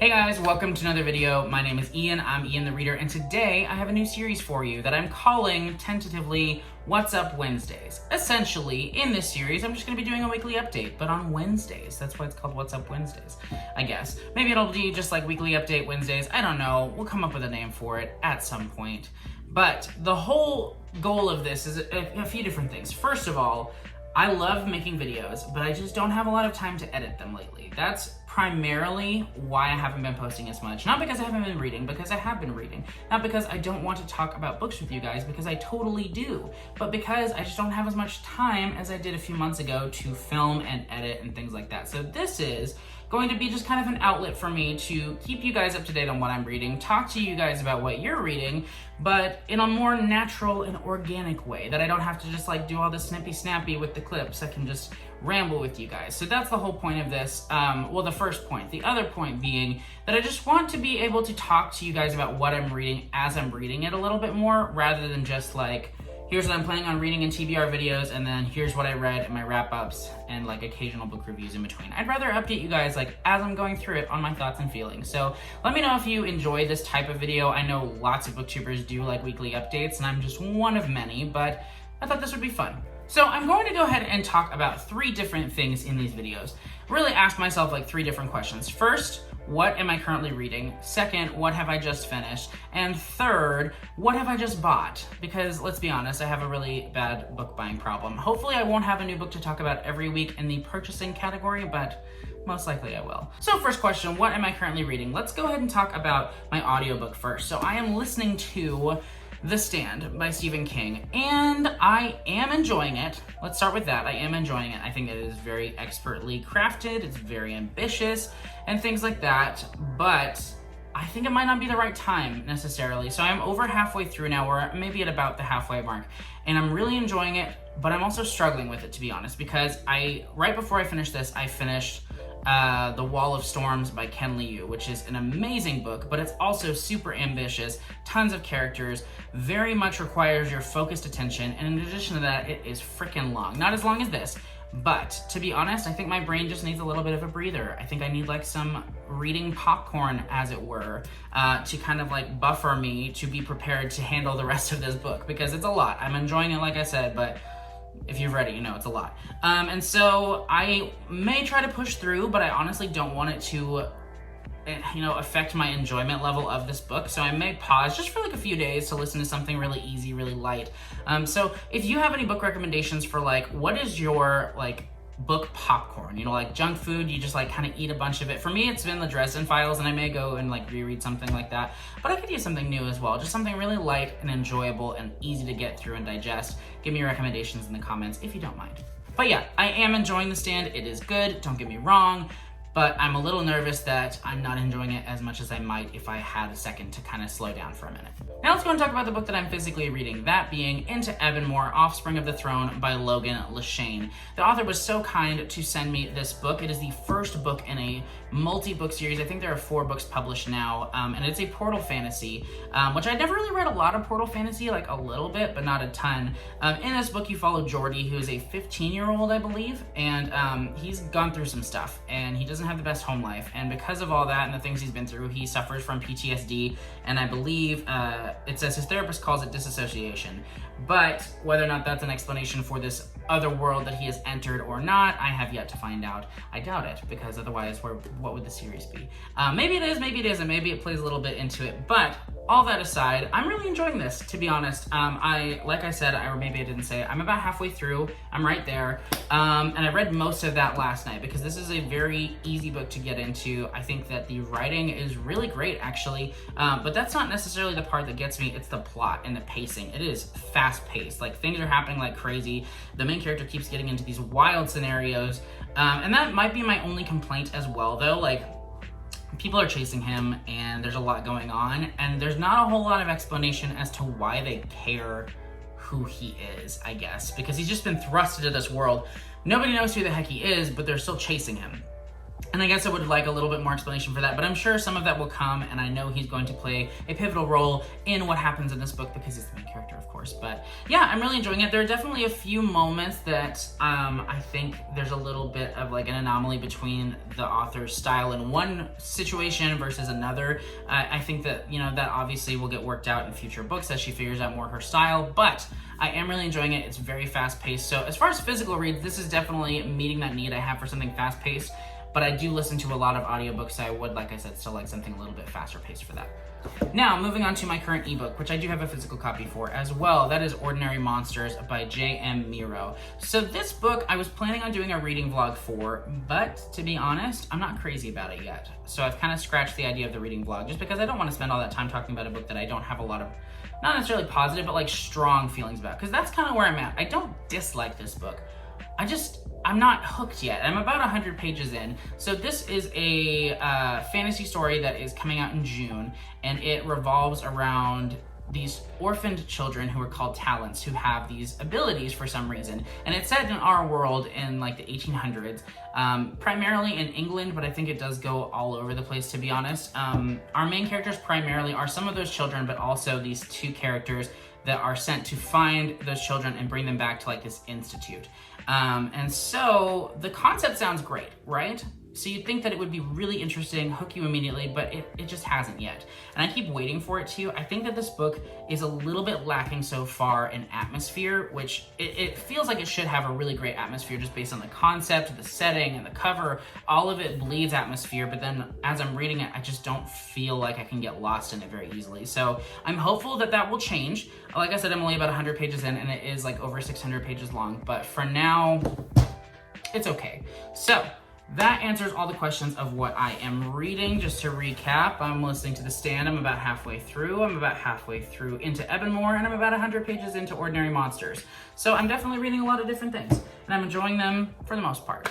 Hey guys, welcome to another video. My name is Ian, I'm Ian the Reader, and today I have a new series for you that I'm calling, tentatively, What's Up Wednesdays. Essentially, in this series, I'm just going to be doing a weekly update, but on Wednesdays. That's why it's called What's Up Wednesdays, I guess. Maybe it'll be just like Weekly Update Wednesdays, I don't know. We'll come up with a name for it at some point. But the whole goal of this is a few different things. First of all, I love making videos, but I just don't have a lot of time to edit them lately. That's primarily why I haven't been posting as much. Not because I haven't been reading, because I have been reading. Not because I don't want to talk about books with you guys, because I totally do. But because I just don't have as much time as I did a few months ago to film and edit and things like that. So this is going to be just kind of an outlet for me to keep you guys up to date on what I'm reading, talk to you guys about what you're reading, but in a more natural and organic way, that I don't have to just like do all this snappy with the clips. I can just ramble with you guys. So that's the whole point of this. Well, the first point. The other point being that I just want to be able to talk to you guys about what I'm reading as I'm reading it a little bit more, rather than just like, here's what I'm planning on reading in TBR videos, and then here's what I read in my wrap-ups and like occasional book reviews in between. I'd rather update you guys like as I'm going through it on my thoughts and feelings. So let me know if you enjoy this type of video. I know lots of booktubers do like weekly updates, and I'm just one of many, but I thought this would be fun. So I'm going to go ahead and talk about 3 different things in these videos. Really ask myself like 3 different questions. First, what am I currently reading? Second, what have I just finished? And third, what have I just bought? Because let's be honest, I have a really bad book buying problem. Hopefully I won't have a new book to talk about every week in the purchasing category, but most likely I will. So first question, what am I currently reading? Let's go ahead and talk about my audiobook first. So I am listening to The Stand by Stephen King, and I am enjoying it. Let's start with that. I am enjoying it. I think it is very expertly crafted, it's very ambitious, and things like that, but I think it might not be the right time necessarily. So I'm over halfway through now, or maybe at about the halfway mark, and I'm really enjoying it, but I'm also struggling with it, to be honest, because right before I finished this, I finished The Wall of Storms by Ken Liu, which is an amazing book, but it's also super ambitious, tons of characters, very much requires your focused attention, and in addition to that, it is freaking long. Not as long as this, but to be honest, I think my brain just needs a little bit of a breather. I think I need like some reading popcorn, as it were, to kind of like buffer me to be prepared to handle the rest of this book, because it's a lot. I'm enjoying it, like I said, but if you've read it, you know it's a lot. And so I may try to push through, but I honestly don't want it to, affect my enjoyment level of this book. So I may pause just for like a few days to listen to something really easy, really light. So if you have any book recommendations for like, what is your like book popcorn, like junk food, you just like kind of eat a bunch of it. For me, it's been the Dresden Files, and I may go and like reread something like that, but I could use something new as well, just something really light and enjoyable and easy to get through and digest. Give me your recommendations in the comments if you don't mind. But yeah, I am enjoying The Stand. It is good, don't get me wrong, but I'm a little nervous that I'm not enjoying it as much as I might if I had a second to kind of slow down for a minute. Now let's go and talk about the book that I'm physically reading, that being Into Ebonmore, Offspring of the Throne by Logan Leshane. The author was so kind to send me this book. It is the first book in a multi-book series. I think there are 4 books published now, and it's a portal fantasy, which I never really read a lot of portal fantasy, like a little bit, but not a ton. In this book, you follow Jordy, who is a 15-year-old, I believe, and he's gone through some stuff, and he doesn't have the best home life, and because of all that and the things he's been through, he suffers from PTSD, and I believe it says his therapist calls it disassociation. But whether or not that's an explanation for this other world that he has entered or not, I have yet to find out. I doubt it, because otherwise what would the series be? Maybe it is, maybe it isn't, maybe it plays a little bit into it, but all that aside, I'm really enjoying this, to be honest. Like I said, or maybe I didn't say it, I'm about halfway through, I'm right there, and I read most of that last night, because this is a very easy book to get into. I think that the writing is really great, actually, but that's not necessarily the part that gets me, it's the plot and the pacing. It is fast-paced, like things are happening like crazy. The main character keeps getting into these wild scenarios, and that might be my only complaint as well, though. Like, people are chasing him, and there's a lot going on, and there's not a whole lot of explanation as to why they care who he is, I guess, because he's just been thrust into this world. Nobody knows who the heck he is, but they're still chasing him. And I guess I would like a little bit more explanation for that, but I'm sure some of that will come, and I know he's going to play a pivotal role in what happens in this book because he's the main character, of course. But yeah, I'm really enjoying it. There are definitely a few moments that I think there's a little bit of like an anomaly between the author's style in one situation versus another. I think that, you know, that obviously will get worked out in future books as she figures out more her style, but I am really enjoying it. It's very fast-paced. So as far as physical reads, this is definitely meeting that need I have for something fast-paced. But I do listen to a lot of audiobooks, so I would, like I said, still like something a little bit faster paced for that. Now, moving on to my current ebook, which I do have a physical copy for as well. That is Ordinary Monsters by J.M. Miro. So this book, I was planning on doing a reading vlog for, but to be honest, I'm not crazy about it yet. So I've kind of scratched the idea of the reading vlog just because I don't want to spend all that time talking about a book that I don't have a lot of, not necessarily positive, but like strong feelings about, because that's kind of where I'm at. I don't dislike this book. I'm not hooked yet. I'm about 100 pages in. So this is a fantasy story that is coming out in June, and it revolves around these orphaned children who are called talents, who have these abilities for some reason. And it's set in our world in like the 1800s, primarily in England, but I think it does go all over the place, to be honest. Our main characters primarily are some of those children, but also these two characters that are sent to find those children and bring them back to like this institute. And so the concept sounds great, right? So you'd think that it would be really interesting, hook you immediately, but it just hasn't yet. And I keep waiting for it to. I think that this book is a little bit lacking so far in atmosphere, which it feels like it should have a really great atmosphere just based on the concept, the setting, and the cover. All of it bleeds atmosphere, but then as I'm reading it, I just don't feel like I can get lost in it very easily. So I'm hopeful that that will change. Like I said, I'm only about 100 pages in, and it is like over 600 pages long, but for now, it's okay. So that answers all the questions of what I am reading. Just to recap, I'm listening to The Stand. I'm about halfway through. I'm about halfway through into Ebonmore, and I'm about 100 pages into Ordinary Monsters. So I'm definitely reading a lot of different things, and I'm enjoying them for the most part.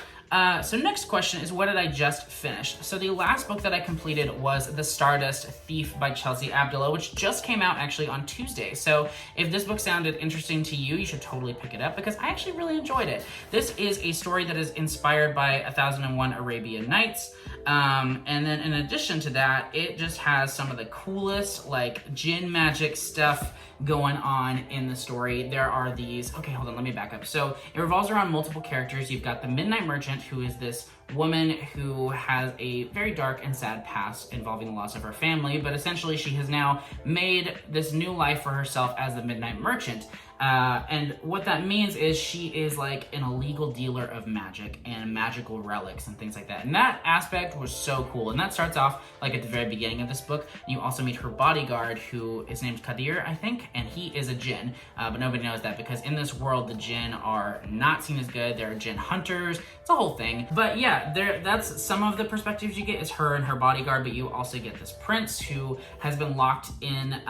So next question is, what did I just finish? So the last book that I completed was The Stardust Thief by Chelsea Abdullah, which just came out actually on Tuesday. So if this book sounded interesting to you, you should totally pick it up because I actually really enjoyed it. This is a story that is inspired by 1001 Arabian Nights. And then in addition to that, it just has some of the coolest like jinn magic stuff going on in the story. There are these, okay, hold on, let me back up. So it revolves around multiple characters. You've got the Midnight Merchant, who is this woman who has a very dark and sad past involving the loss of her family, but essentially she has now made this new life for herself as the Midnight Merchant. And what that means is she is like an illegal dealer of magic and magical relics and things like that. And that aspect was so cool. And that starts off like at the very beginning of this book. You also meet her bodyguard, who is named Kadir, I think, and he is a jinn. But nobody knows that because in this world, the jinn are not seen as good. They're jinn hunters. It's a whole thing. But yeah, that's some of the perspectives you get is her and her bodyguard, but you also get this prince who has been locked in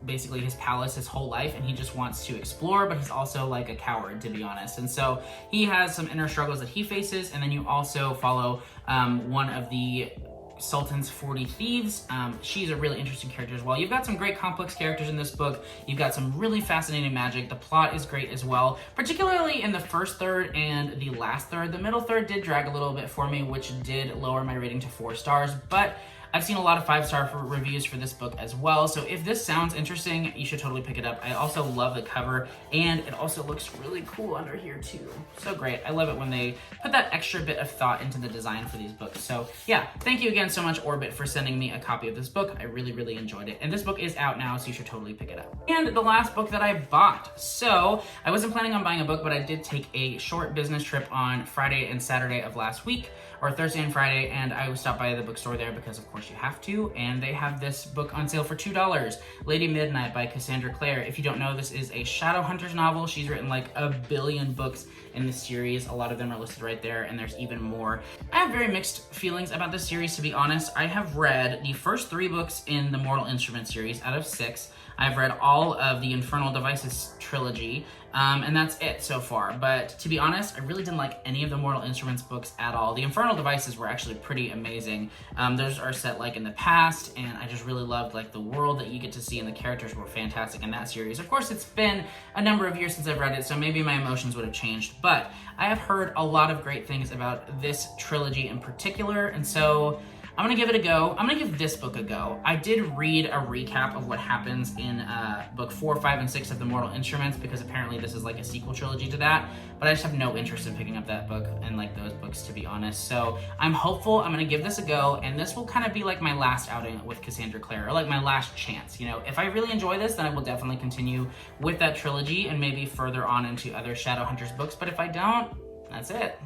basically his palace his whole life, and he just wants to explore, but he's also like a coward, to be honest. And so he has some inner struggles that he faces. And then you also follow one of the Sultan's 40 Thieves. She's a really interesting character as well. You've got some great complex characters in this book. You've got some really fascinating magic. The plot is great as well, particularly in the first third and the last third. The middle third did drag a little bit for me, which did lower my rating to 4 stars, but I've seen a lot of 5-star reviews for this book as well, so if this sounds interesting, you should totally pick it up. I also love the cover, and it also looks really cool under here too. So great. I love it when they put that extra bit of thought into the design for these books. So yeah, thank you again so much, Orbit, for sending me a copy of this book. I really, really enjoyed it, and this book is out now, so you should totally pick it up. And the last book that I bought. So I wasn't planning on buying a book, but I did take a short business trip on Friday and Saturday of last week, or Thursday and Friday, and I stopped by the bookstore there because of course you have to, and they have this book on sale for $2, Lady Midnight by Cassandra Clare. If you don't know, this is a Shadowhunters novel. She's written like 1 billion books in this series. A lot of them are listed right there, and there's even more. I have very mixed feelings about this series, to be honest. I have read the first 3 books in the Mortal Instruments series out of 6. I've read all of the Infernal Devices trilogy, And that's it so far. But to be honest, I really didn't like any of the Mortal Instruments books at all. The Infernal Devices were actually pretty amazing. Those are set like in the past, and I just really loved like the world that you get to see, and the characters were fantastic in that series. Of course, it's been a number of years since I've read it, so maybe my emotions would have changed, but I have heard a lot of great things about this trilogy in particular, and so I'm gonna give it a go. I'm gonna give this book a go. I did read a recap of what happens in book 4, 5, and 6 of the Mortal Instruments, because apparently this is like a sequel trilogy to that, but I just have no interest in picking up that book and like those books, to be honest. So I'm hopeful. I'm gonna give this a go, and this will kind of be like my last outing with Cassandra Clare, or like my last chance. You know, if I really enjoy this, then I will definitely continue with that trilogy and maybe further on into other Shadowhunters books, but if I don't, that's it.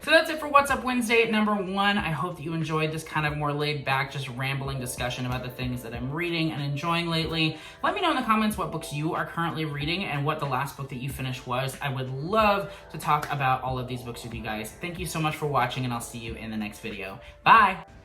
So that's it for What's Up Wednesday number 1. I hope that you enjoyed this kind of more laid back, just rambling discussion about the things that I'm reading and enjoying lately. Let me know in the comments what books you are currently reading and what the last book that you finished was. I would love to talk about all of these books with you guys. Thank you so much for watching, and I'll see you in the next video. Bye!